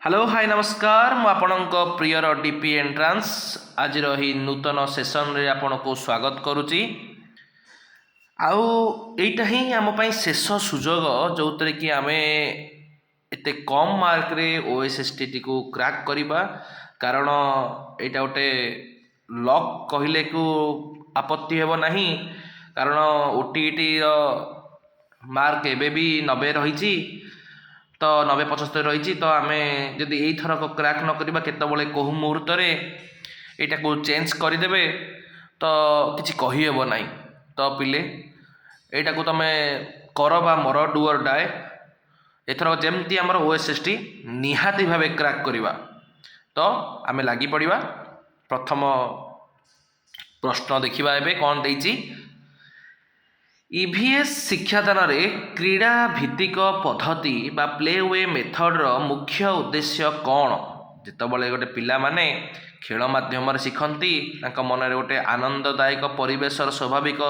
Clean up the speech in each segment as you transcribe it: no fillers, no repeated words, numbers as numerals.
Hello hi नमस्कार मु आपणक prior DP entrance आज ही नूतन सेसन रे आपण को स्वागत करुच्ची आउ एटा ही आम पाई शेष सुजोग जो कि आम एते कम मार्क रे ओएसएसटी को क्रैक करवा कारण एटा गोटे लक कहले को आपत्ति हेब नहीं कारण ओटीईटी मार्क एबे भी 90 रही तो 90-75 रही तो आम जदि यही थरक क्रैक न करवा केतबले कहू मुहूर्त यहाँ को चेंज करदे तो किसी कहीहब ना तो पिले यहाँ को तुम कर बा मर डू और डाए एथर जमती आमर ओएसएसटी निहाती भावे क्रैक करवा तो आम लगी पड़ा प्रथम प्रश्न देखा एबे कौन देती ईवीएस शिक्षादान रे क्रीड़ा भित्तिक पद्धति बा प्ले वे मेथड रो मुख्य उद्देश्य कौन जितेबाला गोटे पिला माने खेल माध्यम शिखती मन में गोटे आनंददायक परिवेशर स्वाभाविक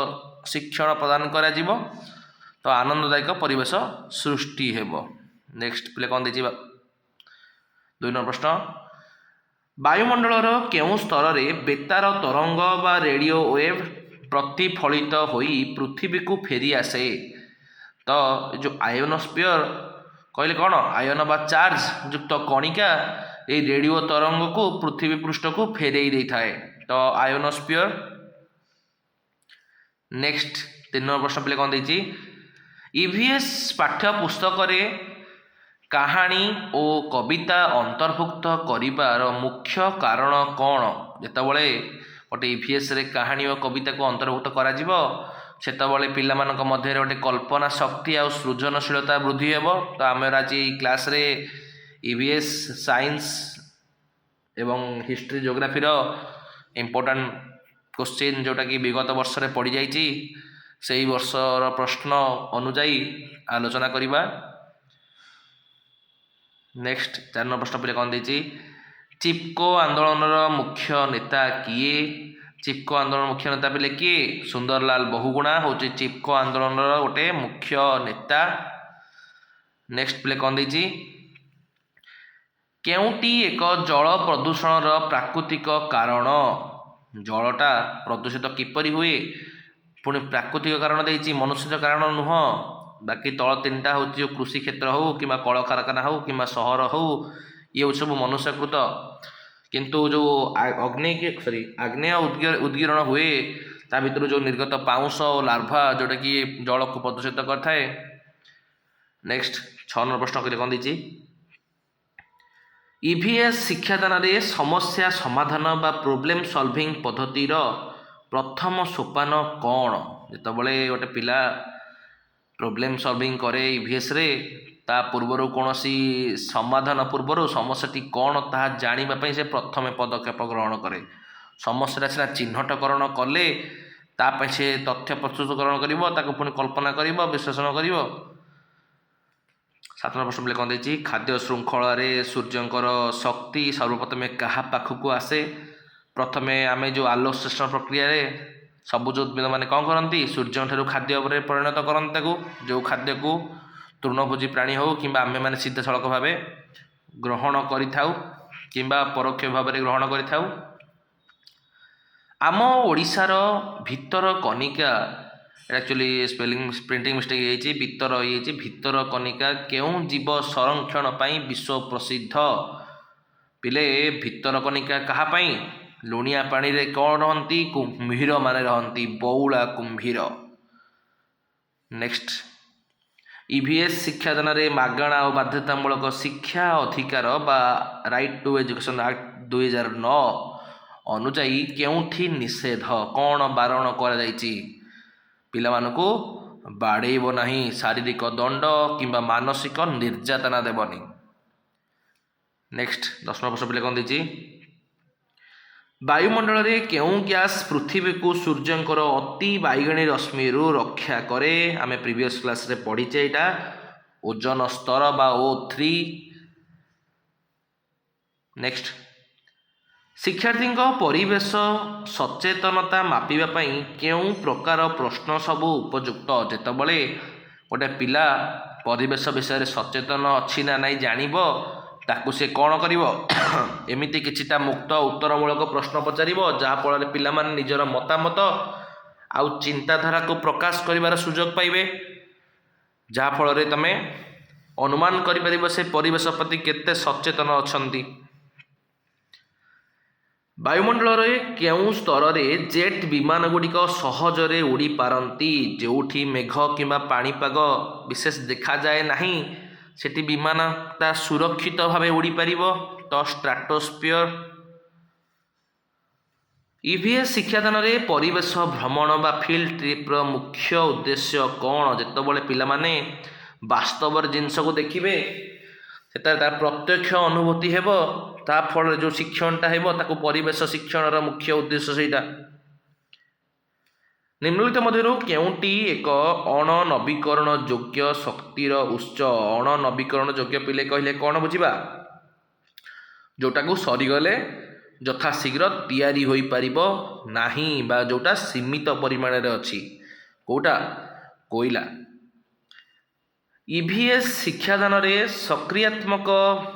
शिक्षण प्रदान करा जीवो तो आनंददायक परिवेश सृष्टि हेब नेक्स्ट पिले कौन देखिए 2 नंबर प्रश्न वायुमंडल केउं स्तर रे बेतार तरंग बा रेडियो वेव प्रतिफलित होई पृथ्वी को फेरी आसे तो जो आयोनोस्फीयर कहले कौन आयन बा चार्ज युक्त कणिका ये रेडियो तरंग को पृथ्वी पृष्ठ को फेरे दे थाए तो आयोनोस्फीयर नेक्स्ट 3 नंबर प्रश्न पे कौन देती ईवीएस पाठ्य पुस्तक रे कहानी और कविता अंतर्भुक्त करिबार मुख्य कारण कौन जेतबले गोटे ईवीएस रे कहानी और कविता को अंतर्भुक्त करा जीवो सेतबले पिला मानक मध्य गोटे कल्पना शक्ति और सृजनशीलता वृद्धि हेब तो आम आज क्लास रे ईवीएस साइंस एवं हिस्ट्री जियोग्राफी रो इम्पोर्टेंट क्वेश्चन जोटा कि विगत वर्ष रे पड़ी जाइए से वर्षर प्रश्न अनुजाई आलोचना करिबा नेक्स्ट 4 नंबर प्रश्न पे कौन देती चिपको आंदोलन मुख्य नेता किए चिपको आंदोलन मुख्य नेता पे किए सुंदरलाल बहुगुणा हूँ चिपको आंदोलन गोटे मुख्य नेता नेक्स्ट पे कौन देती केउटी एक जल प्रदूषण प्राकृतिक कारण जलटा प्रदूषित किपरि हुए पुणी प्राकृतिक कारण देती मनुष्य कारण नुह बाकी तल 3टा हूँ जो कृषि क्षेत्र हो कि कल कारखाना हो कि सहर हो ये सब मनुष्यकृत किंतु जो आग्नेय उद्गीरण हुए ता भीतर जो निर्गत पाउंस और लार्भा जोटा कि जल को प्रदूषित करता है नेक्स्ट 6 नंबर प्रश्न के कौन देती ईवीएस शिक्षादान रे समस्या समाधान बा प्रोब्लेम सॉल्विंग पद्धतिर प्रथम सोपान कौन जितेबाला गोटे पिला प्रोब्लेम सॉल्विंग करे ईवीएस रे ता पूर्वर कौन समाधान पूर्वर समस्याटी कौन ता जानापी से प्रथम पदक्षेप ग्रहण करे समस्या सीना चिन्हटकरण कले ताप से तथ्य प्रस्तुतकरण कर पुणी कल्पना कर विश्लेषण कर 7 नंबर प्रश्न कौन देती खाद्य श्रृंखल सूर्यंकर शक्ति सर्वप्रथमे क्या पाखक आसे प्रथमे आम जो आलोक प्रक्रिया सबुज उद्भिद मैंने कौन करती सूर्य ठार खाद्य परिणत करते जो खाद्य को तृणभोजी प्राणी हो कि आम मैंने सीधा सड़क भाव ग्रहण कि परोक्ष भाव ग्रहण कर आम ओडिशार भितर Kanika actually spelling printing mistake है भितर ये भितर कनिका केउं जीव संरक्षण पाई विश्व प्रसिद्ध पिले भितर कनिका कहापाई लुणिया पानी रे कौन रहती कुम्भीर माने रहती बौला कुम्भीर नेक्स्ट ईवीएस शिक्षादान रे मागणा और बाध्यतामूलक शिक्षा अधिकार बा राइट टू एजुकेशन एक्ट 2009 अनुजाई केउठी निषेध कौन बारण करा पिला मानकु बाड़ेब नहीं शारीरिक दंड किंबा मानसिक निर्यातना देवनी नेक्स्ट 10 नंबर प्रश्न कौन देती वायुमंडल रे केउं गैस पृथ्वी को सूर्यंकर अति बैगणी रश्मि रक्षा करे आमे प्रीवियस क्लास रे पढ़ीचे एटा ओजन स्तर बा O3 नेक्स्ट शिक्षार्थी परिवेश सचेतनता मापिबा पई केउं प्रकार प्रश्न सब उपयुक्त जेतबले गोटे पिला परिवेश विषय सचेतन अच्छी ना नहीं जानिबो ତାକୁ ସେ କ'ଣ କରିବ ଏମିତି କିଛିଟା ମୁକ୍ତ ଉତ୍ତରମୂଳକ ପ୍ରଶ୍ନ ପଚାରିବ ଯାହାଫଳରେ ପିଲାମାନେ ନିଜର ମତାମତ ଆଉ ଚିନ୍ତାଧାରାକୁ ପ୍ରକାଶ କରିବାର ସୁଯୋଗ ପାଇବେ, ଯାହାଫଳରେ ତୁମେ ଅନୁମାନ କରିପାରିବ ସେ ପରିବେଶ ପ୍ରତି କେତେ ସଚେତନ ଅଛନ୍ତି। ବାୟୁମଣ୍ଡଳରେ କେଉଁ ସ୍ତରରେ ଜେଟ୍ ବିମାନ ଗୁଡ଼ିକ ସହଜରେ ଉଡ଼ିପାରନ୍ତି? ଯେଉଁଠି ମେଘ କିମ୍ବା ପାଣିପାଗ ବିଶେଷ ଦେଖାଯାଏ ନାହିଁ ସେଠି ବିମାନଟା ସୁରକ୍ଷିତ ଭାବେ ଉଡ଼ିପାରିବ। ତ ଷ୍ଟ୍ରାଟୋସ୍ଫିୟର। ଇଭିଏସ୍ ଶିକ୍ଷାଦାନରେ ପରିବେଶ ଭ୍ରମଣ ବା ଫିଲ୍ଡ ଟ୍ରିପ୍ର ମୁଖ୍ୟ ଉଦ୍ଦେଶ୍ୟ କ'ଣ? ଯେତେବେଳେ ପିଲାମାନେ ବାସ୍ତବରେ ଜିନିଷକୁ ଦେଖିବେ ସେତେବେଳେ ତାର ପ୍ରତ୍ୟକ୍ଷ ଅନୁଭୂତି ହେବ, ତା ଫଳରେ ଯେଉଁ ଶିକ୍ଷଣଟା ହେବ ତାକୁ ପରିବେଶ ଶିକ୍ଷଣର ମୁଖ୍ୟ ଉଦ୍ଦେଶ୍ୟ ସେଇଟା। ନିମ୍ନଲିଖିତ ମଧ୍ୟରୁ କେଉଁଟି ଏକ ଅଣନବୀକରଣ ଯୋଗ୍ୟ ଶକ୍ତିର ଉତ୍ସ? ଅଣନବୀକରଣ ଯୋଗ୍ୟ ପିଲେ କହିଲେ କ'ଣ ବୁଝିବା? ଯେଉଁଟାକୁ ସରିଗଲେ ଯଥାଶୀଘ୍ର ତିଆରି ହୋଇପାରିବ ନାହିଁ ବା ଯେଉଁଟା ସୀମିତ ପରିମାଣରେ ଅଛି। କେଉଁଟା? କୋଇଲା। ଇଭିଏସ୍ ଶିକ୍ଷାଦାନରେ ସକ୍ରିୟାତ୍ମକ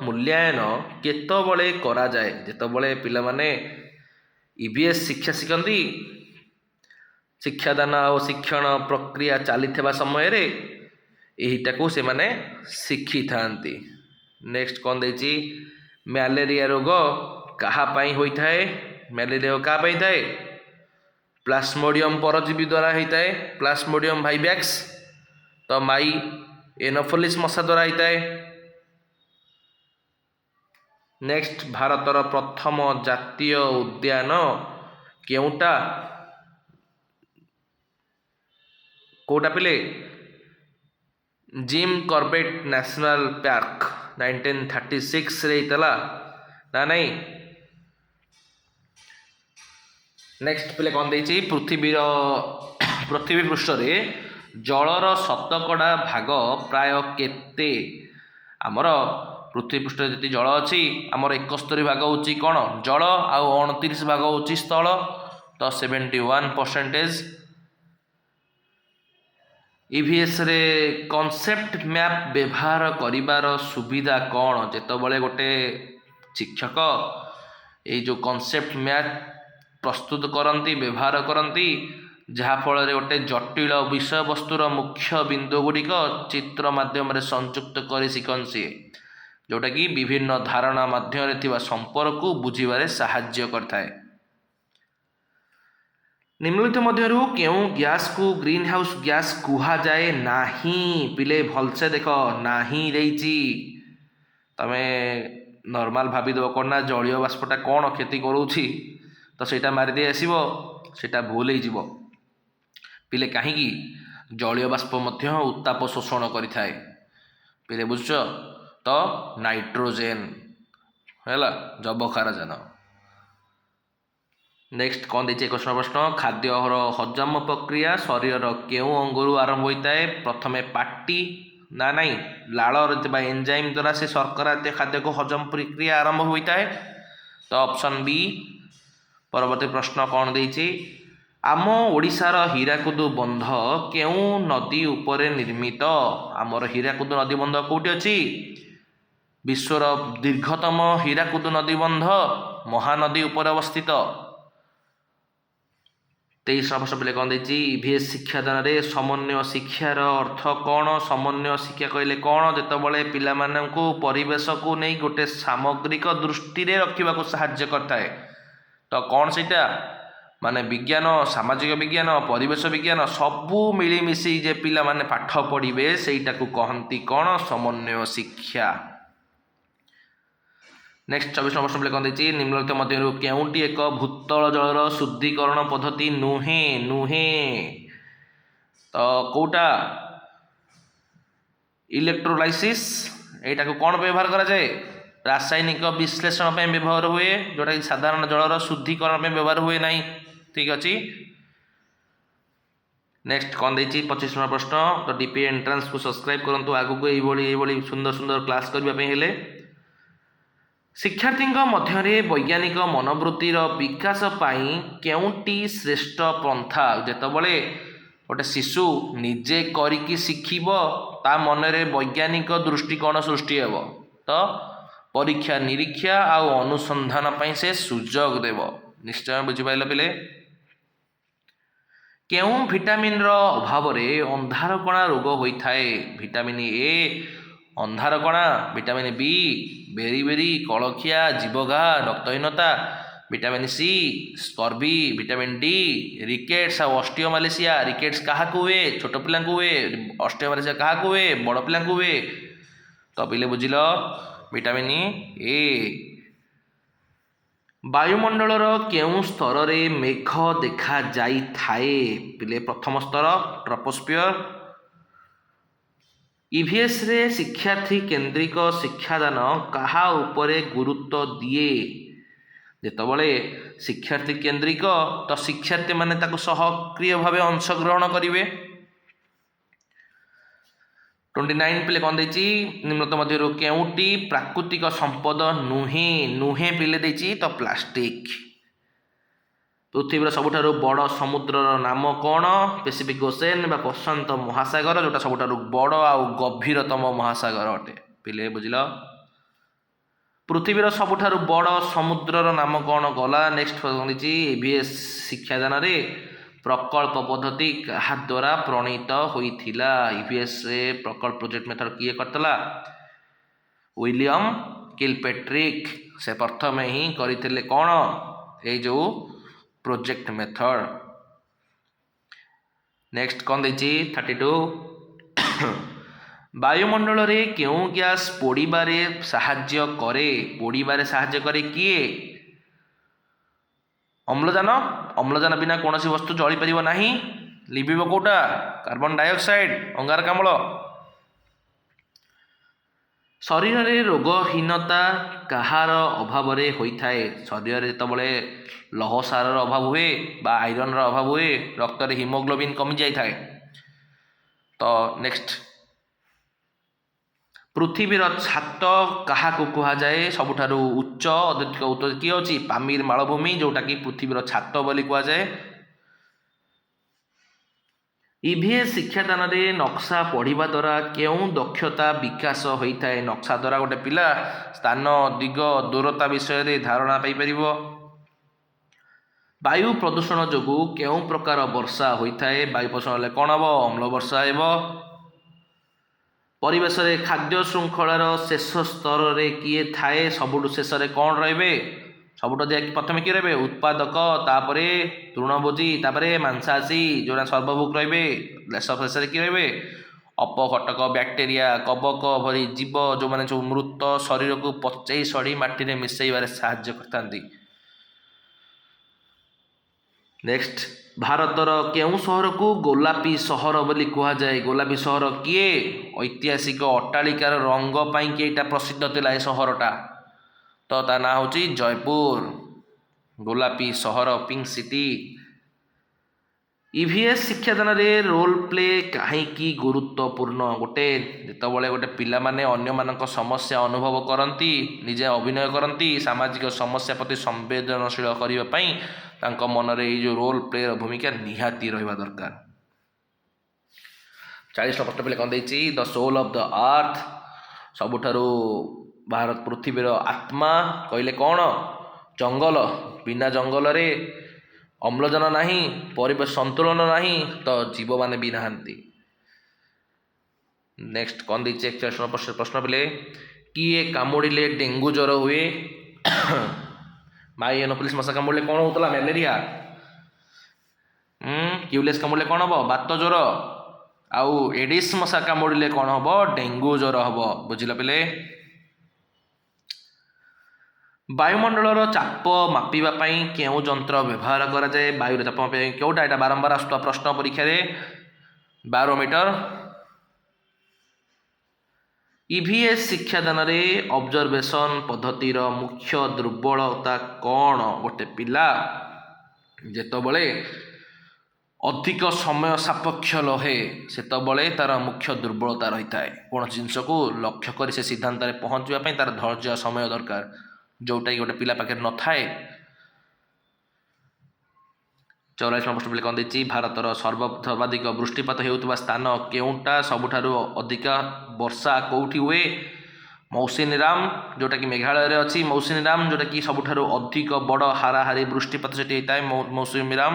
ମୂଲ୍ୟାୟନ କେତେବେଳେ କରାଯାଏ? ଯେତେବେଳେ ପିଲାମାନେ ଇଭିଏସ୍ ଶିକ୍ଷା ଶିଖନ୍ତି, ଶିକ୍ଷାଦାନ ଆଉ ଶିକ୍ଷଣ ପ୍ରକ୍ରିୟା ଚାଲିଥିବା ସମୟରେ ଏହିଟାକୁ ସେମାନେ ଶିଖିଥାନ୍ତି। ନେକ୍ସଟ କ'ଣ ଦେଇଛି? ମ୍ୟାଲେରିଆ ରୋଗ କାହା ପାଇଁ ହୋଇଥାଏ? ମ୍ୟାଲେରିଆ ରୋଗ କାହା ପାଇଁ ଥାଏ? ପ୍ଲାସ୍ମୋଡ଼ିୟମ ପରଜୀବୀ ଦ୍ୱାରା ହେଇଥାଏ, ପ୍ଲାସ୍ମୋଡ଼ିୟମ ଭାଇଭ୍ୟାକ୍ସ। ତ ମାଇ ଏନୋଫିଲିସ୍ ମଶା ଦ୍ୱାରା ହେଇଥାଏ। ନେକ୍ସଟ, ଭାରତର ପ୍ରଥମ ଜାତୀୟ ଉଦ୍ୟାନ କେଉଁଟା? କେଉଁଟା ପିଲେ? ଜିମ୍ କର୍ବେଟ୍ ନ୍ୟାସନାଲ ପାର୍କ 1936ରେ ହେଇଥିଲା ନା ନାହିଁ? ନେକ୍ସଟ ପିଲେ କ'ଣ ଦେଇଛି? ପୃଥିବୀ ପୃଷ୍ଠରେ ଜଳର ଶତକଡ଼ା ଭାଗ ପ୍ରାୟ କେତେ? ଆମର ପୃଥିବୀ ପୃଷ୍ଠରେ ଯେତିକି ଜଳ ଅଛି ଆମର 71 ଭାଗ ହେଉଛି କ'ଣ? ଜଳ, ଆଉ 29 ଭାଗ ହେଉଛି ସ୍ଥଳ। ତ 71%। ଇଭିଏସ୍ରେ କନସେପ୍ଟ ମ୍ୟାପ୍ ବ୍ୟବହାର କରିବାର ସୁବିଧା କ'ଣ? ଯେତେବେଳେ ଗୋଟେ ଶିକ୍ଷକ ଏଇ ଯେଉଁ କନସେପ୍ଟ ମ୍ୟାପ୍ ପ୍ରସ୍ତୁତ କରନ୍ତି, ବ୍ୟବହାର କରନ୍ତି, ଯାହାଫଳରେ ଗୋଟେ ଜଟିଳ ବିଷୟବସ୍ତୁର ମୁଖ୍ୟ ବିନ୍ଦୁ ଗୁଡ଼ିକ ଚିତ୍ର ମାଧ୍ୟମରେ ସଂଯୁକ୍ତ କରି ଶିଖନ୍ତି, ଯେଉଁଟାକି ବିଭିନ୍ନ ଧାରଣା ମଧ୍ୟରେ ଥିବା ସମ୍ପର୍କକୁ ବୁଝିବାରେ ସାହାଯ୍ୟ କରିଥାଏ। ନିମ୍ନଲିଖିତ ମଧ୍ୟରୁ କେଉଁ ଗ୍ୟାସକୁ ଗ୍ରୀନ୍ ହାଉସ୍ ଗ୍ୟାସ୍ କୁହାଯାଏ ନାହିଁ? ପିଲେ ଭଲସେ ଦେଖ, ନାହିଁ ଦେଇଛି। ତମେ ନର୍ମାଲ ଭାବିଦେବ କ'ଣ ନା ଜଳୀୟ ବାଷ୍ପଟା କ'ଣ କ୍ଷତି କରୁଛି, ତ ସେଇଟା ମାରିଦେଇ ଆସିବ, ସେଇଟା ଭୁଲ ହେଇଯିବ। ପିଲେ କାହିଁକି? ଜଳୀୟ ବାଷ୍ପ ମଧ୍ୟ ଉତ୍ତାପ ଶୋଷଣ କରିଥାଏ। ପିଲେ ବୁଝୁଛ? ତ ନାଇଟ୍ରୋଜେନ ହେଲା ଯବକ୍ଷାରଜାନ। ନେକ୍ସଟ କ'ଣ ଦେଇଛି? 21 ପ୍ରଶ୍ନ। ଖାଦ୍ୟର ହଜମ ପ୍ରକ୍ରିୟା ଶରୀରର କେଉଁ ଅଙ୍ଗରୁ ଆରମ୍ଭ ହୋଇଥାଏ? ପ୍ରଥମେ ପାଟି ନା ନାହିଁ ଲାଳରେ ଥିବା ଏନଜାଇମ୍ ଦ୍ୱାରା ସେ ଶର୍କରା ଜାତୀୟ ଖାଦ୍ୟକୁ ହଜମ ପ୍ରକ୍ରିୟା ଆରମ୍ଭ ହୋଇଥାଏ। ତ ଅପସନ୍ ବି। ପରବର୍ତ୍ତୀ ପ୍ରଶ୍ନ କ'ଣ ଦେଇଛି? ଆମ ଓଡ଼ିଶାର ହୀରାକୁଦ ବନ୍ଧ କେଉଁ ନଦୀ ଉପରେ ନିର୍ମିତ? ଆମର ହୀରାକୁଦ ନଦୀ ବନ୍ଧ କେଉଁଠି ଅଛି? ବିଶ୍ୱର ଦୀର୍ଘତମ ହୀରାକୁଦ ନଦୀ ବନ୍ଧ ମହାନଦୀ ଉପରେ ଅବସ୍ଥିତ। 23 ବର୍ଷ ପିଲେ କ'ଣ ଦେଇଛି? ଇଭିଏସ୍ ଶିକ୍ଷାଦାନରେ ସମନ୍ୱୟ ଶିକ୍ଷାର ଅର୍ଥ କ'ଣ? ସମନ୍ୱୟ ଶିକ୍ଷା କହିଲେ କ'ଣ? ଯେତେବେଳେ ପିଲାମାନଙ୍କୁ ପରିବେଶକୁ ନେଇ ଗୋଟେ ସାମଗ୍ରିକ ଦୃଷ୍ଟିରେ ରଖିବାକୁ ସାହାଯ୍ୟ କରିଥାଏ। ତ କ'ଣ ସେଇଟା? ମାନେ ବିଜ୍ଞାନ, ସାମାଜିକ ବିଜ୍ଞାନ, ପରିବେଶ ବିଜ୍ଞାନ ସବୁ ମିଳିମିଶି ଯେ ପିଲାମାନେ ପାଠ ପଢ଼ିବେ ସେଇଟାକୁ କହନ୍ତି କ'ଣ? ସମନ୍ୱୟ ଶିକ୍ଷା। ନେକ୍ସଟ 24 ବର୍ଷ ପିଲେ କ'ଣ ଦେଇଛି? ନିମ୍ନଲିଖିତ ମଧ୍ୟରୁ କେଉଁଟି ଏକ ଭୂତଳ ଜଳର ଶୁଦ୍ଧିକରଣ ପଦ୍ଧତି ନୁହେଁ? ତ କେଉଁଟା? ଇଲେକ୍ଟ୍ରୋଲାଇସିସ୍। ଏଇଟାକୁ କ'ଣ ବ୍ୟବହାର କରାଯାଏ? ରାସାୟନିକ ବିଶ୍ଳେଷଣ ପାଇଁ ବ୍ୟବହାର ହୁଏ, ଯେଉଁଟାକି ସାଧାରଣ ଜଳର ଶୁଦ୍ଧିକରଣ ପାଇଁ ବ୍ୟବହାର ହୁଏ ନାହିଁ। ଠିକ୍ ଅଛି। ନେକ୍ସଟ କ'ଣ ଦେଇଛି? 25 ନମ୍ବର ପ୍ରଶ୍ନ। ତ ଡିପି ଏଣ୍ଟ୍ରାନ୍ସକୁ ସବସ୍କ୍ରାଇବ୍ କରନ୍ତୁ ଆଗକୁ ଏଇଭଳି ସୁନ୍ଦର ସୁନ୍ଦର କ୍ଲାସ୍ କରିବା ପାଇଁ ହେଲେ। ଶିକ୍ଷାର୍ଥୀଙ୍କ ମଧ୍ୟରେ ବୈଜ୍ଞାନିକ ମନୋବୃତ୍ତିର ବିକାଶ ପାଇଁ କେଉଁଟି ଶ୍ରେଷ୍ଠ ପନ୍ଥା? ଯେତେବେଳେ ଗୋଟେ ଶିଶୁ ନିଜେ କରିକି ଶିଖିବ ତା ମନରେ ବୈଜ୍ଞାନିକ ଦୃଷ୍ଟିକୋଣ ସୃଷ୍ଟି ହେବ। ତ परीक्षा निरीक्षा आउ अनुसंधान पाई से सुजोग देव। निश्चय बुझिपाइल पिले। केउं विटामिन रो अभाव रे अंधार कणा रोग होइथाए? विटामिन ए अंधार कणा, विटामिन बी बेरीबेरी, कलखिया, जीवघा, रक्तहीनता, vitamin C scurvy, vitamin D rickets और ऑस्टियोमालेशिया। रिकेट्स क्या हुए? छोट पिला हुए। ऑस्टियोमालेशिया क्या हुए? बड़ पिला हुए। तो पिले बुझिल विटामिन ए। वायुमंडलर केउं स्तर रे मेघ देखा जाई थाए? पिले प्रथम स्तर ट्रोपोस्फियर। ईवीएस रे शिक्षार्थी केन्द्रिक शिक्षादान कहा उपरे गुरुत्व दिए? जेतबले शिक्षार्थी केन्द्रिक तो शिक्षार्थी माने ताको सक्रिय भाव अंशग्रहण करेंगे। 29 पिले कौन देची? निम्नत मध्य केउटी प्राकृतिक संपद नुहे? नुहे पिले देची तो प्लास्टिक। पृथ्वीर सबुठारु बड़ समुद्रर नाम कौन? पैसिफिक ओशन बा प्रशांत महासागर, जोटा सबुठारु बड़ आ गभीरतम महासागर अटे। पिले बुझिल। पृथ्वीर सबुठारु बड़ समुद्रर नाम कौन? गला। नेक्स्ट ईवीएस शिक्षादान रे प्रकल्प पद्धति क्या द्वारा प्रणीत होइथिला? ईवीएस रे प्रकल्प प्रोजेक्ट मेथड किए करतला? विलियम किलपेट्रिक से प्रथम ही करथिले कौन? ए जो प्रोजेक्ट मेथड। नेक्स्ट कौन देची? 32 वायुमंडल रे क्यों गैस पोड़ीबारे साहाय्य करे? पोड़ीबारे साहाय्य करे किए? अम्लजान। अम्लजान बिना कौन सी वस्तु जली पारिब नाही। लिभिब कोटा? कार्बन डाइऑक्साइड, अंगारकाम्ल। शरीर रे रोगहीनता कहार अभाव रे होइथाए? शरीर रे तबले लौह सार अभाव हुए बा आयरन अभाव हुए, रक्त रे हिमोग्लोबिन कमी जाई थाए। तो नेक्स्ट पृथ्वीर छात क्या कह जाए? सबुठारु उच्च अद्वितीय उत्तर किए अछि? पामीर मालभूमि, जोटा कि पृथ्वीर छात बोली कह जाए। ईवीएस शिक्षादान रे नक्शा पढ़िबा द्वारा केउं दक्षता विकास होता है? नक्शा द्वारा गोटे पिला स्थान दिग दूरता विषय रे धारणा पाई परिबो। वायु प्रदूषण जोगु केउं प्रकार वर्षा होता है? वायु प्रदूषण ले कौन हम? अम्ल वर्षा हेबो। परिवेश रे खाद्य श्रृंखलार शेष स्तर रे किए थाए? सबुठु शेष रे कौन रहिबे? सबुठ प्रथम किए रहे? उत्पादक, तापरे तृणभोजी, तापरे मांसाशी, जो सर्वभुक रहे। शेष किए रहे? अपघटक, बैक्टेरिया, कबक भरी जीव जो मैंने जो मृत शरीर को पचई सड़ी माटी में मिसईबार साहाय्य करता। नेक्स्ट भारतर केउं सहर को गोलापी सहर बोली कह जाए? गोलापी सहर किए? ऐतिहासिक अट्टालिकार रंग पाई किएटा प्रसिद्ध थिला ए सहरटा। तो ता ना होची जयपुर। गोलापी सहर, पिंक सिटी। ईवीएस शिक्षादान रे रोल प्ले कहीं गुरुत्वपूर्ण? गोटे जितेबाला गोटे पिला माने अन्य मानक समस्या अनुभव करती, निजे अभिनय करती, सामाजिक समस्या प्रति संवेदनशील करने तांको मन रे जो रोल प्ले भूमिका निहाती रहिबा दरकार। 40 प्रश्न पिले कौन देची? The soul of the earth, सबुठारु भारत पृथ्वीर आत्मा कहले कौन? जंगल। बिना जंगल रे अम्लजान नाही, परिवेश संतुलन नाही, तो जीव माने भी नहांती। नेक्स्ट कौन देची? 41 प्रश्न पिले किए कामुड़िले डेंगू ज्वर हुए? माई एनोफिलिस मशा कामुड़े कौन होता? मलेरिया। क्यूलेस कामुड़े कौन हम? बात ज्वर। आउ एडिस मशा कामुड़े कौन हम? डेंगू ज्वर हम। बुझिल पिले। वायुमंडलर चाप मापिबा पई केउं जंत्र व्यवहार करा जाए? वायु चाप मापिबा केउटा? एटा बारंबार आसुवा प्रश्न परीक्षा रे। बारोमीटर। ईवीएस शिक्षादान रे ऑब्जर्वेशन पद्धतिर मुख्य दुर्बलता कौन? गोटे पिला जेतबले अधिक समय सापेक्ष लहे सेतबले तार मुख्य दुर्बलता रही है। कौन जिनस को लक्ष्य कर से सिद्धांत पहुँचवाई तार धैर्य समय दरकार, जोटा कि गोटे पिला पाखे न थाए। 44 प्रश्न पिले कौन देची? भारतर सर्वाधिक वृष्टिपात हेउतबा स्थान केउटा? सबुठारु अधिक वर्षा कोउठी हुए? ମୌସିନରାମ ଯେଉଁଟାକି ମେଘାଳୟରେ ଅଛି, ମୌସିନରାମ ଯେଉଁଟାକି ସବୁଠାରୁ ଅଧିକ ବଡ଼ ହାରାହାରି ବୃଷ୍ଟିପାତ ସେଠି ହେଇଥାଏ ମୌସୁମୀରାମ।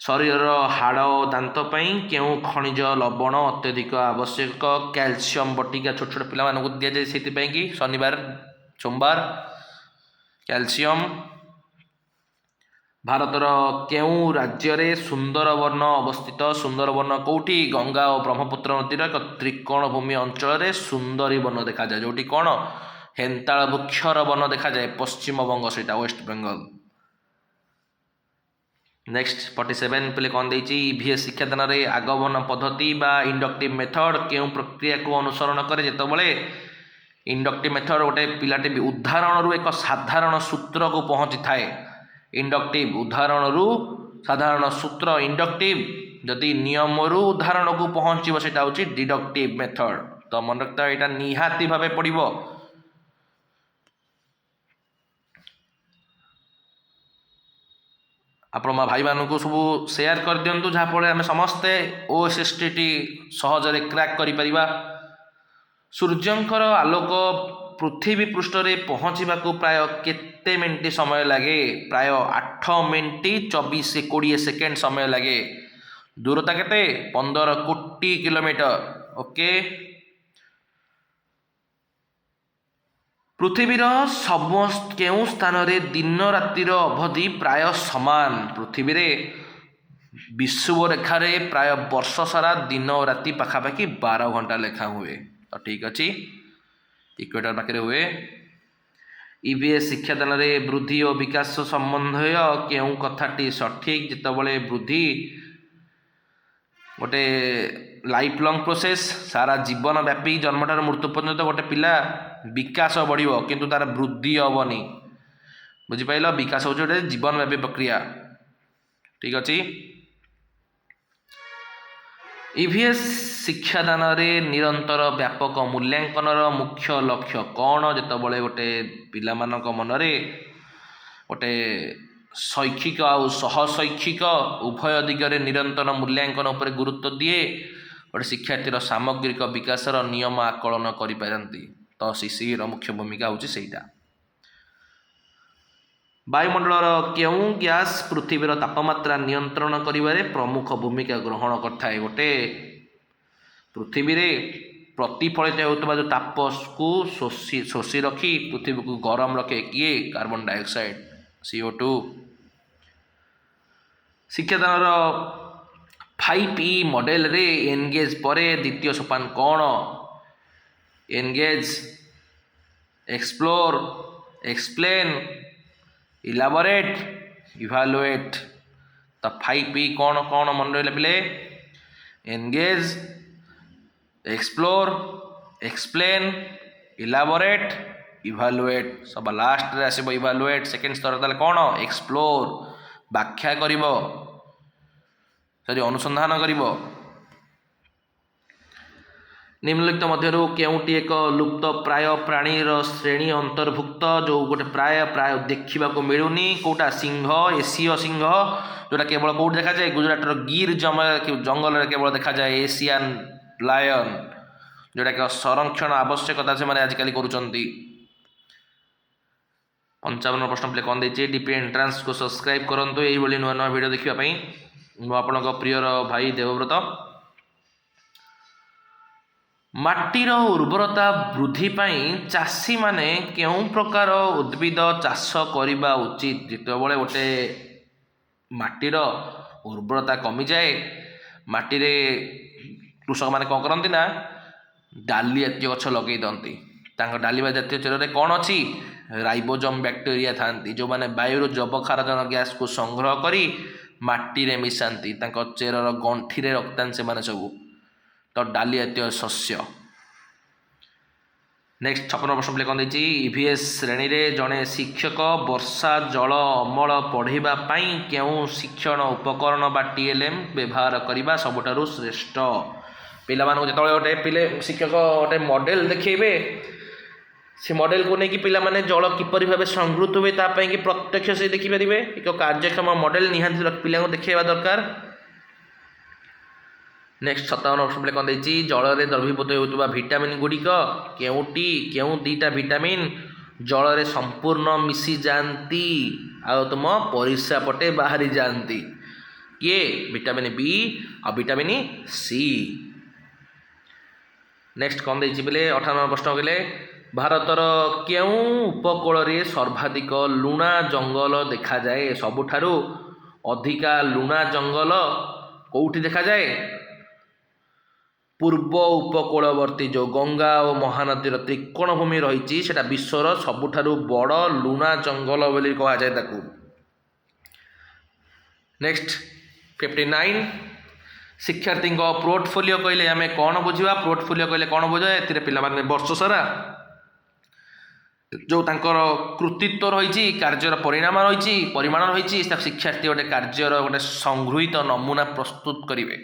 ଶରୀରର ହାଡ଼ ଓ ଦାନ୍ତ ପାଇଁ କେଉଁ ଖଣିଜ ଲବଣ ଅତ୍ୟଧିକ ଆବଶ୍ୟକ? କ୍ୟାଲସିୟମ ବଟିକା ଛୋଟ ଛୋଟ ପିଲାମାନଙ୍କୁ ଦିଆଯାଏ ସେଥିପାଇଁ କି ଶନିବାର ସୋମବାର କ୍ୟାଲସିୟମ। ଭାରତର କେଉଁ ରାଜ୍ୟରେ ସୁନ୍ଦରବନ ଅବସ୍ଥିତ? ସୁନ୍ଦରବନ କେଉଁଠି? ଗଙ୍ଗା ଓ ବ୍ରହ୍ମପୁତ୍ର ନଦୀର ଏକ ତ୍ରିକୋଣ ଭୂମି ଅଞ୍ଚଳରେ ସୁନ୍ଦରୀ ବନ ଦେଖାଯାଏ, ଯେଉଁଠି କ'ଣ ହେନ୍ତାଳ ବୃକ୍ଷର ବନ ଦେଖାଯାଏ, ପଶ୍ଚିମବଙ୍ଗ ସେଇଟା, ୱେଷ୍ଟ ବେଙ୍ଗଲ। ନେକ୍ସଟ 47 ପିଲେ କ'ଣ ଦେଇଛି? ଇଭିଏସ୍ ଶିକ୍ଷାଦାନରେ ଆଗମନ ପଦ୍ଧତି ବା ଇଣ୍ଡକ୍ଟିଭ ମେଥଡ଼ କେଉଁ ପ୍ରକ୍ରିୟାକୁ ଅନୁସରଣ କରେ? ଯେତେବେଳେ ଇଣ୍ଡକ୍ଟିଭ ମେଥଡ଼ ଗୋଟେ ପିଲାଟି ଉଦାହରଣରୁ ଏକ ସାଧାରଣ ସୂତ୍ରକୁ ପହଞ୍ଚିଥାଏ, ଇଣ୍ଡକ୍ଟିଭ ଉଦାହରଣରୁ ସାଧାରଣ ସୂତ୍ର ଇଣ୍ଡକ୍ଟିଭ, ଯଦି ନିୟମରୁ ଉଦାହରଣକୁ ପହଞ୍ଚିବ ସେଇଟା ହେଉଛି ଡିଡକ୍ଟିଭ ମେଥଡ଼। ତ ମନେ ରଖିଥା, ଏଇଟା ନିହାତି ଭାବେ ପଡ଼ିବ। ଆପଣ ଭାଇମାନଙ୍କୁ ସବୁ ସେୟାର କରିଦିଅନ୍ତୁ, ଯାହାଫଳରେ ଆମେ ସମସ୍ତେ OSSTT ସହଜରେ କ୍ରାକ୍ କରିପାରିବା। ସୂର୍ଯ୍ୟଙ୍କର ଆଲୋକ ପୃଥିବୀ ପୃଷ୍ଠରେ ପହଞ୍ଚିବାକୁ ପ୍ରାୟ କେତେ ମିନିଟ ସମୟ ଲାଗେ? ପ୍ରାୟ 8 ମିନିଟ 20 ସେକେଣ୍ଡ ସମୟ ଲାଗେ। ଦୂରତା କେତେ? 15 କୋଟି କିଲୋମିଟର। ଓକେ। ପୃଥିବୀର କେଉଁ ସ୍ଥାନରେ ଦିନ ରାତିର ଅବଧି ପ୍ରାୟ ସମାନ? ପୃଥିବୀରେ ବିଷୁବରେଖାରେ ପ୍ରାୟ ବର୍ଷ ସାରା ଦିନ ଓ ରାତି ପାଖାପାଖି 12 ଘଣ୍ଟା ଲେଖା ହୁଏ। ତ ଠିକ୍ ଅଛି, ଇକ୍ୱେଟର ପାଖରେ ହୁଏ। ଇଭିଏସ୍ ଶିକ୍ଷାଦାନରେ ବୃଦ୍ଧି ଓ ବିକାଶ ସମ୍ବନ୍ଧୀୟ କେଉଁ କଥାଟି ସଠିକ୍? ଯେତେବେଳେ ବୃଦ୍ଧି ଗୋଟେ ଲାଇଫ୍ ଲଙ୍ଗ୍ ପ୍ରୋସେସ୍, ସାରା ଜୀବନ ବ୍ୟାପୀ ଜନ୍ମଠାରୁ ମୃତ୍ୟୁ ପର୍ଯ୍ୟନ୍ତ ଗୋଟେ ପିଲା ବିକାଶ ବଢ଼ିବ କିନ୍ତୁ ତାର ବୃଦ୍ଧି ହେବନି। ବୁଝିପାରିଲ? ବିକାଶ ହେଉଛି ଗୋଟେ ଜୀବନ ବ୍ୟାପୀ ପ୍ରକ୍ରିୟା। ଠିକ୍ ଅଛି। ଇଭିଏସ୍ ଶିକ୍ଷାଦାନରେ ନିରନ୍ତର ବ୍ୟାପକ ମୂଲ୍ୟାଙ୍କନର ମୁଖ୍ୟ ଲକ୍ଷ୍ୟ କ'ଣ? ଯେତେବେଳେ ଗୋଟେ ପିଲାମାନଙ୍କ ମନରେ ଗୋଟେ ଶୈକ୍ଷିକ ଆଉ ସହଶୈକ୍ଷିକ ଉଭୟ ଦିଗରେ ନିରନ୍ତର ମୂଲ୍ୟାଙ୍କନ ଉପରେ ଗୁରୁତ୍ୱ ଦିଏ, ଗୋଟେ ଶିକ୍ଷାର୍ଥୀର ସାମଗ୍ରିକ ବିକାଶର ନିୟମ ଆକଳନ କରିପାରନ୍ତି। ତ ସିସିର ମୁଖ୍ୟ ଭୂମିକା ହେଉଛି ସେଇଟା। ବାୟୁମଣ୍ଡଳର କେଉଁ ଗ୍ୟାସ୍ ପୃଥିବୀର ତାପମାତ୍ରା ନିୟନ୍ତ୍ରଣ କରିବାରେ ପ୍ରମୁଖ ଭୂମିକା ଗ୍ରହଣ କରିଥାଏ? ଗୋଟେ ପୃଥିବୀରେ ପ୍ରତିଫଳିତ ହେଉଥିବା ଯେଉଁ ତାପକୁ ଶୋଷି ରଖି ପୃଥିବୀକୁ ଗରମ ରଖେ କିଏ? Carbon dioxide, CO2। ଶିକ୍ଷାଦାନର 5E ମଡେଲରେ ଏନଗେଜ୍ ପରେ ଦ୍ୱିତୀୟ ସୋପାନ କ'ଣ? Engage, explore, explain, elaborate, evaluate. ତ 5E କ'ଣ କ'ଣ ମନେ ରହିଲା ପିଲେ? Engage, explore, explain, elaborate, evaluate. ସବା ଲାଷ୍ଟରେ ଆସିବ ଇଭାଲୁଏଟ୍। ସେକେଣ୍ଡ ସ୍ତର ତାହେଲେ କ'ଣ? ଏକ୍ସପ୍ଲୋର, ବ୍ୟାଖ୍ୟା କରିବ, ଅନୁସନ୍ଧାନ କରିବ। ନିମ୍ନଲିଖିତ ମଧ୍ୟରୁ କେଉଁଟି ଏକ ଲୁପ୍ତ ପ୍ରାୟ ପ୍ରାଣୀର ଶ୍ରେଣୀ ଅନ୍ତର୍ଭୁକ୍ତ ଯେଉଁ ଗୋଟେ ପ୍ରାୟ ଦେଖିବାକୁ ମିଳୁନି? କେଉଁଟା? ସିଂହ, ଏସୀୟ ସିଂହ, ଯେଉଁଟା କେବଳ କେଉଁଠି ଦେଖାଯାଏ? ଗୁଜରାଟର ଗିର୍ ଜଙ୍ଗଲରେ କେବଳ ଦେଖାଯାଏ। ଏସିଆନ୍ ଲାୟନ, ଯେଉଁଟାକି ସଂରକ୍ଷଣ ଆବଶ୍ୟକତା ସେମାନେ ଆଜିକାଲି କରୁଛନ୍ତି। 55 ପ୍ରଶ୍ନ ପିଲେ କ'ଣ ଦେଇଛି? ଡିପି ଏଣ୍ଟ୍ରାନ୍ସକୁ ସବସ୍କ୍ରାଇବ୍ କରନ୍ତୁ ଏଇଭଳି ନୂଆ ନୂଆ ଭିଡ଼ିଓ ଦେଖିବା ପାଇଁ। ମୁଁ ଆପଣଙ୍କ ପ୍ରିୟର ଭାଇ ଦେବବ୍ରତ। ମାଟିର ଉର୍ବରତା ବୃଦ୍ଧି ପାଇଁ ଚାଷୀମାନେ କେଉଁ ପ୍ରକାର ଉଦ୍ଭିଦ ଚାଷ କରିବା ଉଚିତ? ଯେତେବେଳେ ଗୋଟେ ମାଟିର ଉର୍ବରତା କମିଯାଏ, ମାଟିରେ କୃଷକମାନେ କ'ଣ କରନ୍ତି ନା ଡାଲି ଜାତୀୟ ଗଛ ଲଗାଇ ଦିଅନ୍ତି। ତାଙ୍କ ଡାଲି ଜାତୀୟ ଚେରରେ କ'ଣ ଅଛି? ରାଇବୋଜମ ବ୍ୟାକ୍ଟେରିଆ ଥାନ୍ତି, ଯେଉଁମାନେ ବାୟୁରୁ ଯବକ୍ଷାରଜାନ ଗ୍ୟାସକୁ ସଂଗ୍ରହ କରି ମାଟିରେ ମିଶାନ୍ତି, ତାଙ୍କ ଚେରର ଗଣ୍ଠିରେ ରଖିଥାନ୍ତି ସେମାନେ ସବୁ। ତ ଡାଲି ଜାତୀୟ ଶସ୍ୟ। ନେକ୍ସଟ 56 ପ୍ରଶ୍ନ ପିଲେ କ'ଣ ଦେଇଛି? ଇଭିଏସ୍ ଶ୍ରେଣୀରେ ଜଣେ ଶିକ୍ଷକ ବର୍ଷା ଜଳ ଅମଳ ପଢ଼ିବା ପାଇଁ କେଉଁ ଶିକ୍ଷଣ ଉପକରଣ ବା TLM ବ୍ୟବହାର କରିବା ସବୁଠାରୁ ଶ୍ରେଷ୍ଠ? ପିଲାମାନଙ୍କୁ ଯେତେବେଳେ ଗୋଟେ ଶିକ୍ଷକ ଗୋଟେ ମଡେଲ ଦେଖେଇବେ, ସେ ମଡେଲକୁ ନେଇକି ପିଲାମାନେ ଜଳ କିପରି ଭାବେ ସଂଗୃହୀତ ହୁଏ ତା ପାଇଁକି ପ୍ରତ୍ୟକ୍ଷ ସେ ଦେଖିପାରିବେ। ଏକ କାର୍ଯ୍ୟକ୍ଷମ ମଡେଲ ନିହାତି ପିଲାଙ୍କୁ ଦେଖେଇବା ଦରକାର। नेक्स्ट 57 ऑप्शन पे कौन देछि जल रे द्रवीभूत होउतबा विटामिन गुड़िक केउटी केउ दीटा विटामिन जल रे संपूर्ण मिसी जाती आ तुम परिस्रा पटे बाहरी जाती किए विटामिन बी और विटामिन सी। नेक्स्ट कौन देछि बोले 58 प्रश्न कहले भारतर केउ उपकूल रे सर्वाधिक लुणा जंगल देखा जाए सबुठारु अधिका लुणा जंगल कोउठी देखा जाए पूर्व उपकूलवर्ती जो गंगा और महानदीर त्रिकोण भूमि रही है विश्वर सबुठारु बड़ लुणा जंगल बोली कहा जाए ताकू। नेक्स्ट 59 शिक्षार्थी पोर्टफोलियो कहले आम कौन बुझा पोर्टफोलियो कहले कौन बुझा ए पिला वर्ष सारा जो तांकर कृतित्व रही कार्यर परिणाम रही परिमाण रही शिक्षार्थी गोटे कार्यर गोटे संगृहित नमूना प्रस्तुत करेंगे।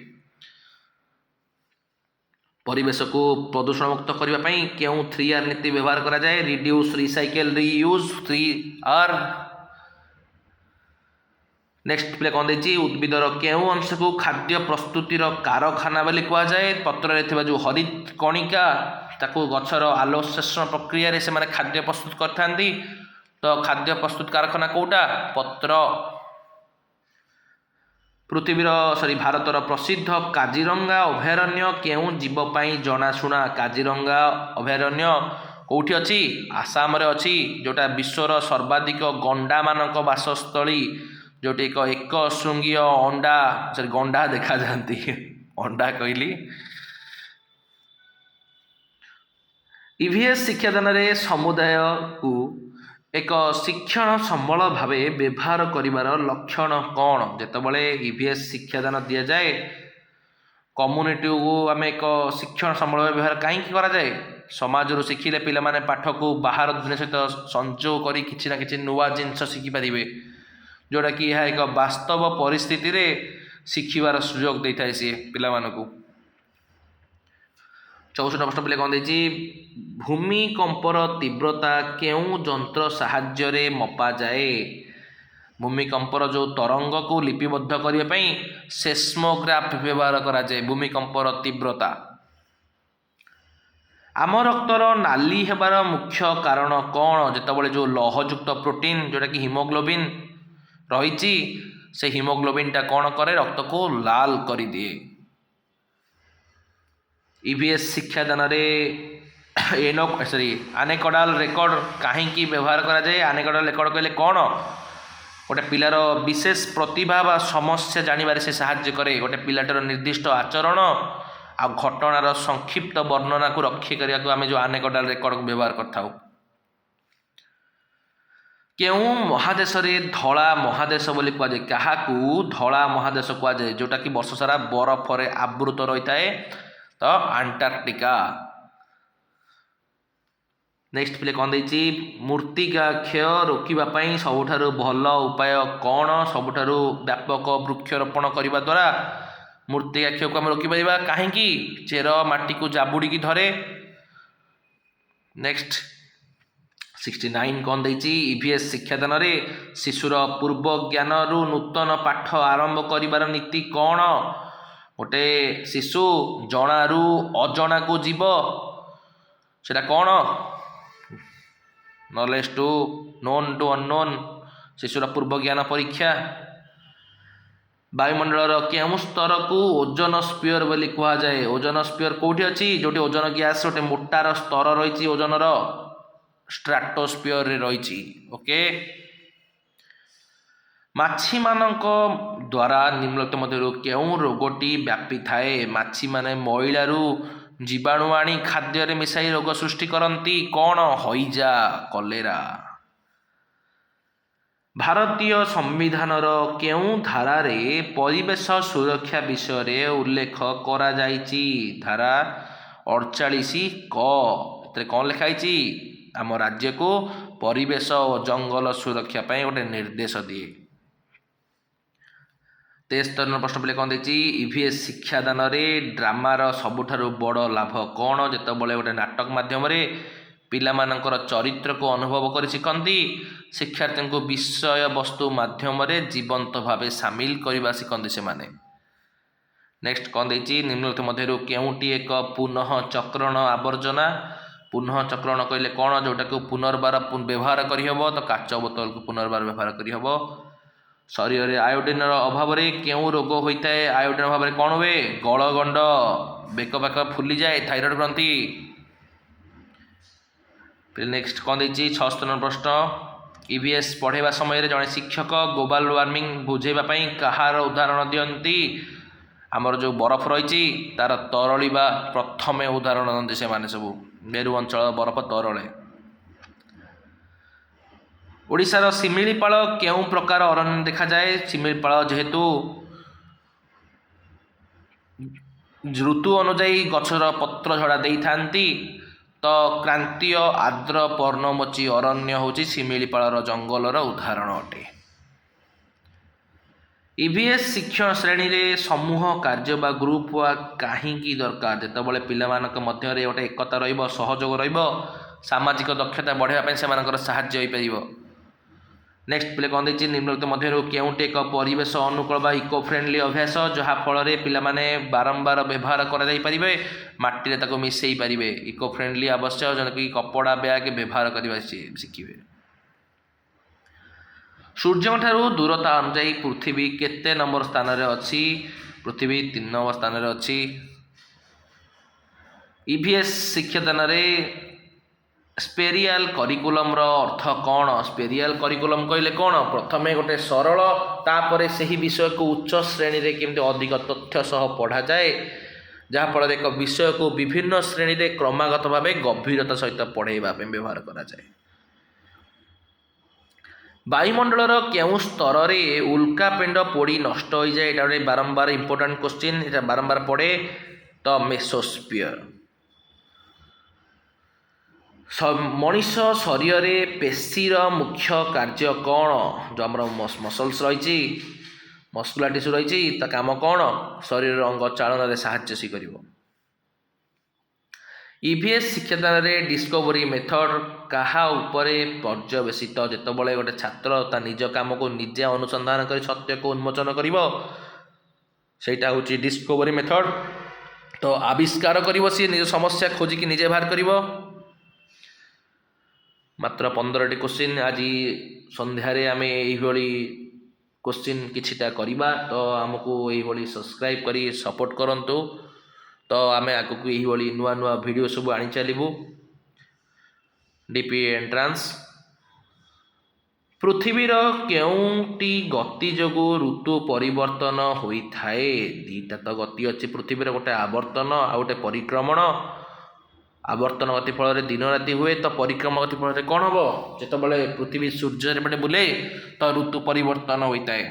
परिवेश को प्रदूषण मुक्त करने क्यों 3R नीति व्यवहार करा जाए reduce recycle reuse 3R। Next play कौन देछि उद्भिदर केउ अंश को खाद्य प्रस्तुतिर कारखाना बोली कहा जाए पत्र रे जो हरित कणिका ताकू गछर आलोकसंश्लेषण प्रक्रिया रे से माने खाद्य प्रस्तुत करथांती तो खाद्य प्रस्तुत कारखाना कोटा पत्र। पृथ्वीर भारतर प्रसिद्ध काजीरंगा अभयारण्य केउ जीवपाई जनाशुना काजीरंगा अभयारण्य कौटी अच्छी आसाम रे अच्छी जोटा विश्वर सर्वाधिक गंडा मानक बासस्थली जोटी एक श्रृंगीय अंडा गंडा देखा जाती अंडा कहली। ईवीएस शिक्षादान रे समुदाय को एक शिक्षण संबल भाव व्यवहार करिवार लक्षण कौन जेतबले ईवीएस शिक्षादान दि जाए कम्युनिटी को आम एक शिक्षण संबल व्यवहार कहीं करा जाए समाज रू शिखिले पिला माने पाठ को बाहर दुनिया सहित संजोग करी किछि ना किछि नुआ जिनस शिखि पारिबे जोटा कि यह एक वास्तव परिस्थिति रे शिखिबार सुयोग देता है सी पिला मानकू। 64 प्रश्न पे कौन देछि भूमिकंपर तीव्रता केउ जंत्र साहाय्य रे मपा जाए भूमिकंपर जो तरंग को लिपिबद्ध करने सेस्मोग्राफ व्यवहार करा जाए भूमिकंपर तीव्रता। आम रक्तर नाली हेबार मुख्य कारण कौन जेतबले जो लौहयुक्त प्रोटीन जोटा कि हिमोग्लोबिन रही से हिमोग्लोबिन टा कौन करे रक्त को लाल कर दिए। ईवीएस शिक्षादान आनेकडाल रेकर्ड कहीं व्यवहार करा जाए आनेकडाल रेकर्ड कहले कौन गोटे पिलार विशेष प्रतिभा बा समस्या जानिबारे से साहाय्य करे गोटे पिलाटर निर्दिष्ट आचरण आ घटनार संक्षिप्त वर्णना को रक्षा करने को आम जो आनेकडाल रेकर्ड व्यवहार करथाउ। केउ महादेश रे धला महादेश बोली कह जाए क्या धला महादेश कह जाए जोटा कि वर्ष सारा बरफ रे आवृत रही है तो अंटार्कटिका। नेक्स्ट प्ले कौन देछि मूर्तिका क्षय रोकवाई सबुठारु भल उपाय कौन सबुठारु व्यापक वृक्षरोपण करने द्वारा मूर्तिका क्षय को आम रोकपर कहीं चेर माटी को जाबुड़ी की धरे। नेक्स्ट 69 कौन देछि ईवीएस शिक्षादान रे शिशुर पूर्व ज्ञान रु नूतन पाठ आरंभ करिवार नीति कौन गोटे शिशु जणारू अजणा को जीव सेटा कौन knowledge to known to unknown शिशुर पूर्व ज्ञान परीक्षा। वायुमंडल केउ स्तर को ओजोन स्फीयर बोली कह जाए ओजोन स्फीयर कौटी अच्छी जोटी ओजोन गैस गोटे मोटार स्तर रही ओजोनर स्ट्राटोस्फीयर रही। ओके माछी मानक द्वारा निम्नलिखित मध्यरु केउ रोगटी व्यापी थाए माछी माने मैलारू जीवाणु आनी खाद्य रे मिसाई रोग सृष्टि करती कौन हईजा कलेरा। भारतीय संविधानर केउ धारा रे परिवेश सुरक्षा विषय रे उल्लेख करा जाइछि धारा 48 क कौन लिखाई आम राज्य को परिवेश और जंगल सुरक्षा पाई गोटे निर्देश दिए। 73 प्रश्न पे कौन देछि ईवीएस शिक्षादान रे ड्रामार सबुठारु बड़ लाभ कौन जेतबले गोटे नाटक माध्यम रे पिलामानंकर चरित्र को अनुभव कर शिखती शिक्षार्थी को विषय वस्तु माध्यम रे जीवंत भावे सामिल करवा शिखती से माने। नेक्स्ट कौन देछि निम्नलिखित मध्यरु केउटी एक पुनः चक्रण आवर्जना पुनः चक्रण कहले कौन जोटा को पुनर्बार व्यवहार करहब तो काच बोतल को पुनर्बार व्यवहार करहब शरीर में आयोडीन अभाव में क्यों रोग होता है आयोडीन अभाव में कौन हुए गलगंड बेक पाक फुली जाए थायरॉइड ग्रंथि नेक्स्ट कौन देछि 76 नंबर प्रश्न ईवीएस पढ़ेवा समय जड़े शिक्षक ग्लोबल वार्मिंग बुझेवाई कहार उदाहरण दियंती आमर जो बरफ रही तार तरलिबा प्रथम उदाहरण दियंती से माने सब मेरु अंचल बरफ तरले ओडिशार शिमिलीपाल केउं प्रकार अरण्य देखा जाए शिमिलीपाल जेहेतु ऋतु अनुजाई गछर पत्र झड़ा दे थांती तो क्रांतीय आर्द्र पर्णमोची अरण्य होची शिमिलीपाल जंगलर उदाहरण अटे ईवीएस शिक्षण श्रेणी रे समूह कार्य बा ग्रुप वा काहींकी दरकार जेतेबेले पिलामानक मध्य रे गोटे एकता रहिबो सहयोग रहिबो सामाजिक दक्षता बढ़ावा पय सेमानकर सहाय्य होई परिबो नेक्स्ट पिले कौन देछि निम्नलिखित मध्यरु केउंटे एक परिवेश अनुकूल बा इको फ्रेंडली अभ्यास जहाँ फल पिलामाने बारंबार व्यवहार करा जाई परिबे माटी रे ताको मिसई परिबे इको फ्रेंडली आवश्यक जन कि कपड़ा बैग व्यवहार करबा शिखिबे सूर्य ठारू दूरता अनुजाई पृथ्वी केते नंबर स्थान रे अछि पृथ्वी 3 नंबर स्थान रे अछि ईवीएस शिक्षादान रे स्पेरियाल करिकुलम रो अर्थ कौन स्पेरियाल करिकुलम कहले कौन प्रथमे गोटे सरल तापरे सही विषय को उच्च श्रेणी रे केमते अधिक तथ्य सह पढ़ा जाए जहाँ फल एक विषय को विभिन्न श्रेणी रे क्रमागत भाव गभीरता सहित पढ़ाइबा पे व्यवहार करा जाए वायुमंडलर केउं स्तर रे उल्कापिंड पोड़ी नष्ट हो जाए एटा बारंबार इंपोर्टेंट क्वेश्चन एटा बारंबार पढ़े तो मेसोस्फियर मनीष शरीर में पेशीर मुख्य कार्य कौन जो आम मसल्स रही मस्कुलर टिश्यू रही काम कौन शरीर अंग चालन में साहाय्य सी कर ईवीएस शिक्षादान में डिस्कवरी मेथड कहा उपरे पर्यवेसित जेतबले गोटे छात्र ता निज काम को निजे अनुसंधान कर सत्य को उन्मोचन करिवो सेटा होची डिस्कवरी मेथड तो आविष्कार करिवो सी निज समस्या खोजिकी निजे बाहर करिवो मात्र 15टी क्वेश्चन आज संध्यारे आमे एही क्वेश्चन किछिटा करिबा तो हमको एही सब्सक्राइब करी सपोर्ट करंतु तो आमे आगको एही नुआ नुआ वीडियो सब आनी चलिबू डीपी एंट्रांस पृथ्वीर केउंटी गति जोगु ऋतु परिवर्तन होइथाए दीटा तो गति अच्छी पृथ्वीर गोटे आवर्तन आ गोटे परिक्रमण आवर्तन गति फल दिन राति हुए तो परिक्रमा गति फल कौन हम जितेबाला पृथ्वी सूर्य पटे बुले तो ऋतु परिवर्तन होता है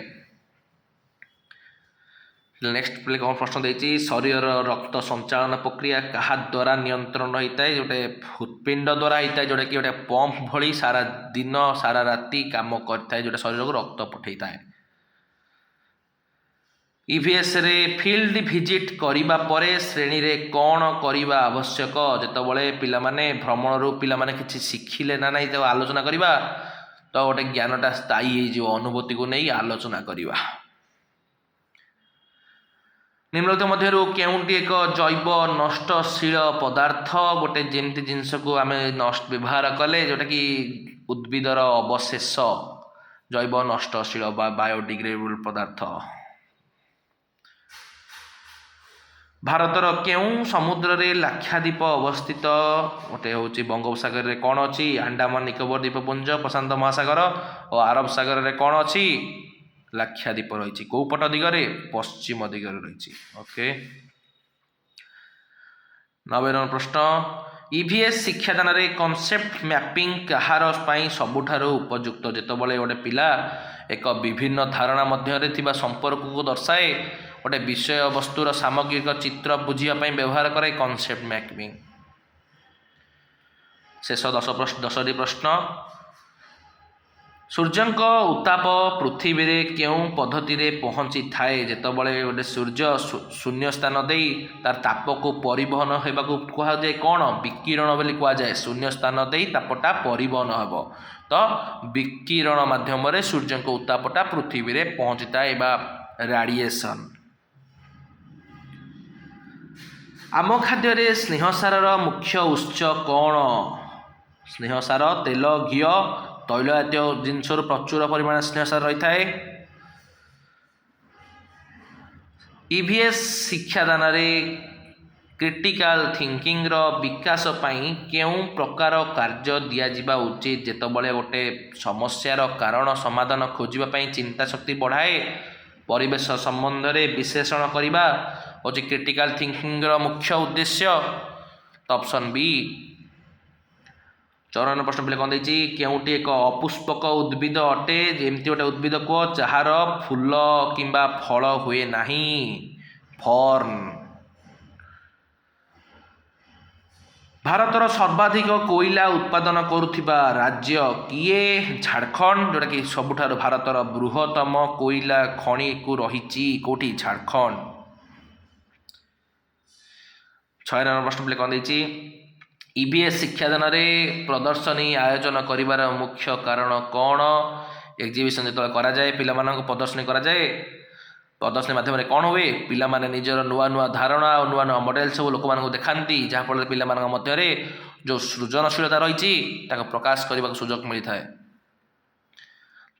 नेक्स्ट प्ले कौन प्रश्न देती शरीर रक्त संचालन प्रक्रिया क्या द्वारा नियंत्रण होता है जोटे हृत्पिंड द्वारा होता है जोटा कि गोटे पंप भली सारा दिन सारा राति काम करता है जोटा शरीर को रक्त पठेता है ईवीएस रे फील्ड विजिट करिबा परे श्रेणी रे कौन करिबा आवश्यक जेतबले पिला माने भ्रमण रू पिला माने किछि शिखिले ना नहीं तो आलोचना करिबा तो गोटे ज्ञानटा स्थायी हो जो अनुभूति को नहीं आलोचना करिबा निम्नलिखित मध्यरु केउंटी एक जैव नष्टशील पदार्थ गोटे जेमती जिनस को आमे नष्ट व्यवहार कले जोटा कि उद्भिदर अवशेष जैव नष्टशील बायोडिग्रेडेबल पदार्थ भारतर केउं समुद्र रे लाक्षाद्वीप अवस्थित गोटे हूँ बंगोपसागर रे कौन अच्छी अंडमान निकोबर द्वीपपुंज प्रशांत महासागर और अरब सागर रे कौन अच्छी लाक्षाद्वीप रही कौ पट दिगरे पश्चिम दिगरे रही ओके 90 नंबर प्रश्न ईवीएस शिक्षादान रे कॉन्सेप्ट मैपिंग कहार सबुठारु उपयुक्त जेतबले गोटे पिला एक विभिन्न धारणा मध्य थिबा संपर्क को दर्शाए गोटे विषय वस्तुर सामग्रिक चित्र बुझापी व्यवहार करे कॉन्सेप्ट मैपिंग शेष 10टी प्रश्न सूर्यंक उत्ताप पृथ्वी रे केउं पद्धति रे पहुँची थाए जेतबले गोटे सूर्य शून्य स्थान दे तार ताप को परिवहन होबाकू कहा जाए कौन विकिरण बोली कहा जाए शून्य स्थान दे तापटा परिवहन हेब तो विकिरण माध्यम रे सूर्यंक उत्तापटा पृथ्वी रे पहुँची थाए रेडिएशन आम खाद्य स्नेहसार मुख्य उत्स कौन? स्नेहसार तेल घी तैल जातीय जिनस प्रचुर परिमाण स्नेहसार रही है। ईवीएस शिक्षादान क्रिटिकल थिंकिंग विकास पाई केउं प्रकार कार्य दिया उचित जेतबले गोटे समस्यार कारण समाधान खोजापी चिंता शक्ति बढ़ाए परिवेश संबंध में विश्लेषण करने हूँ क्रिटिकल थिंकिंग मुख्य उद्देश्य। तो ऑप्शन बी 54 प्रश्न पे कौन देती केउटी एक अपुष्पक उद्भिद अटे एमती गोटे उद्भिद को जार फूल किंबा फल हुए नहीं फर्न। भारतर सर्वाधिक कोयला उत्पादन करुथिबा राज्य किए? झारखंड जोटा कि सबुठार भारतर बृहत्तम कोयला खनि को रही कोटी झारखंड। 6 नंबर प्रश्न पे कौन देती ईवीएस शिक्षादान प्रदर्शनी आयोजन करिवार मुख्य कारण कौन? एग्जिबिशन जो कराए पिला प्रदर्शनी कराए प्रदर्शनी माध्यम कौन हुए पिला माने निजर नुआ नुआ धारणा और नुआ नुआ मॉडल सब लोक मानक देखाती जहाँफल पिला मध्य जो सृजनशीलता रही प्रकाश करने को सुजोग मिलता है।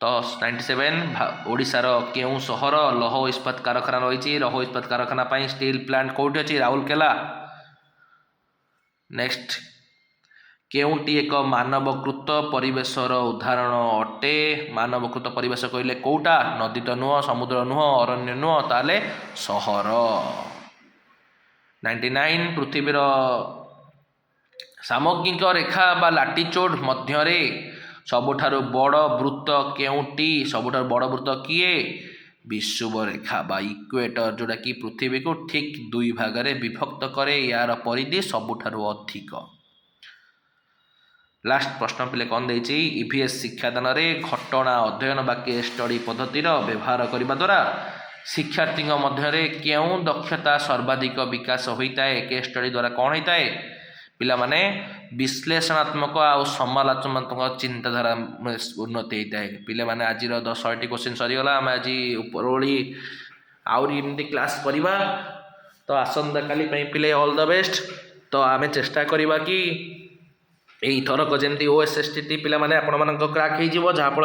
तो 97 ओडिशार केउं सहर लौह इस्पात कारखाना रही? लौह इस्पात कारखाना स्टील प्लांट कौटी अच्छी? राउरकेला। नेक्स्ट केउंटी एक मानवकृत परिवेशर उदाहरण अटे? मानवकृत परिवेश कहले कौटा? नदी तो नुह समुद्र नुह अरण्य नुह ताले सहर। 99 पृथ्वीर सामग्रिक रेखा बा लाटिट्यूड मध्य सबुठारु बड़ वृत्त केउंटी? सबुठारु बड़ वृत्त किए? विषुव रेखा बा इक्वेटर जोटा कि पृथ्वी को ठीक दुई भाग में विभक्त करे यार परिधि सबुठारु अधिक। लास्ट प्रश्न पे कौन देती ईवीएस शिक्षादान घटना अध्ययन बा केस स्टडी पद्धतिर व्यवहार करने द्वारा शिक्षार्थी मध्य केउं दक्षता सर्वाधिक विकास होता है? केस स्टडी द्वारा कौन होता है? पिला माने विश्लेषणात्मक आ समालोचनात्मक चिंताधारा उन्नति होता है। पिला माने आज 10टी क्वेश्चन सरीगला आम आज उपरओली आउरी एमती क्लास करवा। तो आसंता काली पिले ऑल द बेस्ट। तो आम चेष्टा करवा कि यही थरक जमी OSST पिला माने आपण मान क्राक हो जहाँफल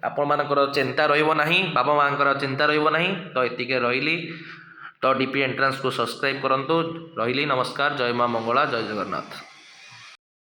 आपण मानकर चिंता रहा बाबा माँ चिंता रहा। तो ये रही तो डीपी एंट्रांस को सब्सक्राइब करंतु। रही नमस्कार। जय माँ मंगला जय जगन्नाथ।